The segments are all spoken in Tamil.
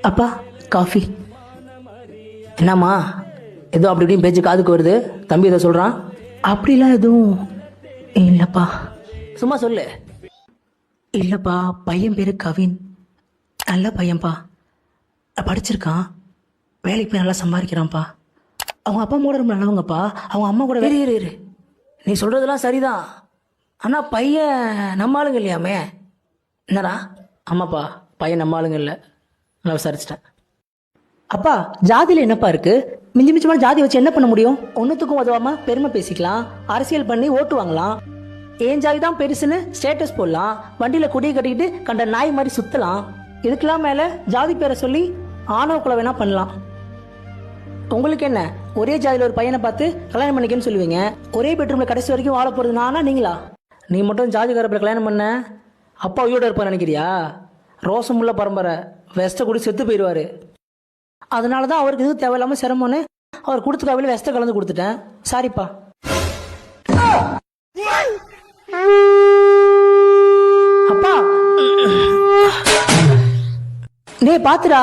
அப்பா காஃபி. என்னம்மா ஏதோ அப்படி இப்படின்னு பேச்சு காதுக்கு வருது, தம்பி ஏதோ சொல்கிறான்? அப்படிலாம் எதுவும் இல்லைப்பா. சும்மா சொல்லு. இல்லைப்பா, பையன் பேர் கவின், நல்ல பையன்ப்பா, படிச்சிருக்கான், வேலைக்கு போய் நல்லா சம்பாதிக்கிறான்ப்பா. அவங்க அப்பா கூட ரொம்ப நல்லவங்கப்பா, அவங்க அம்மா கூட இரு. நீ சொல்கிறதெல்லாம் சரிதான், ஆனால் பையன் நம்ம ஆளுங்க இல்லையாமே. என்னடா? ஆமாப்பா, பையன் நம்ம ஆளுங்க இல்லை, நான் விசாரிச்சிட்டேன். அப்பா ஜாதியில் என்னப்பா இருக்கு? மிஞ்சி மிஞ்சமான ஜாதி வச்சு என்ன பண்ண முடியும்? ஒன்றுத்துக்கும் உதவாம பெருமை பேசிக்கலாம், அரசியல் பண்ணி ஓட்டு வாங்கலாம், ஏன் ஜாதி தான் பெருசுன்னு ஸ்டேட்டஸ் போடலாம், வண்டியில் கொடியை கட்டிக்கிட்டு கண்ட நாய் மாதிரி சுற்றலாம். இதுக்கெல்லாம் மேலே ஜாதி பேரை சொல்லி ஆணவ கொலை வேணா பண்ணலாம். உங்களுக்கு என்ன, ஒரே ஜாதியில் ஒரு பையனை பார்த்து கல்யாணம் பண்ணிக்கன்னு சொல்லுவீங்க, ஒரே பெட்ரூமில் கடைசி வரைக்கும் வாழ போகிறது நானா நீங்களா? நீ மட்டும் ஜாதிகாரப்பில் கல்யாணம் பண்ண அப்பா உயிரோட இருப்பான்னு நினைக்கிறியா? ரோசமுள்ள பரம்பரை, வெஸ்ட்டை குடி செத்து போயிடுவார். அதனால தான் அவருக்கு எதுவும் தேவையில்லாமல் சிரமம்னு அவர் கொடுத்த காவில வெஸ்ட்டை கலந்து கொடுத்துட்டேன். சாரிப்பா. அப்பா நீ பாத்துடா,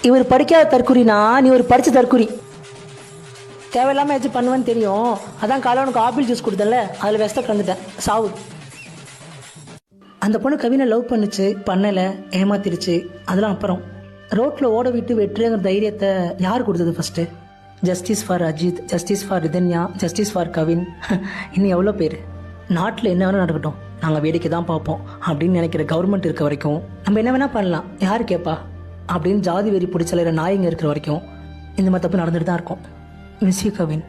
இவர் படிக்காத தற்குறினா நீ ஒரு படிச்ச தற்குறி. தேவையில்லாமல் ஏதாச்சும் பண்ணுவேன்னு தெரியும், அதான் காலை உனக்கு ஆப்பிள் ஜூஸ் கொடுத்தல, அதில் வெஸ்ட்டை கலந்துட்டேன், சாவு. அந்த பொண்ணு கவினை லவ் பண்ணுச்சு, பண்ணலை, ஏமாத்திருச்சு. அதெல்லாம் அப்புறம் ரோட்டில் ஓட விட்டு வெற்றிங்கிற தைரியத்தை யார் கொடுத்தது? First justice for Ajith, justice for Ridhanya, justice for Kavin, இன்னும் எவ்வளோ பேர். நாட்டில் என்ன வேணால் நடக்கட்டும், நாங்கள் வேடிக்கை தான் பார்ப்போம் அப்படின்னு நினைக்கிற கவர்மெண்ட் இருக்க வரைக்கும் நம்ம என்ன வேணால் பண்ணலாம், யார் கேட்பா அப்படின்னு ஜாதி வெறி பிடிச்சலைகிற நாய்ங்க இருக்கிற வரைக்கும் இந்த மாதிரி தப்பு நடந்துட்டு தான் இருக்கும். Miss you Kavin.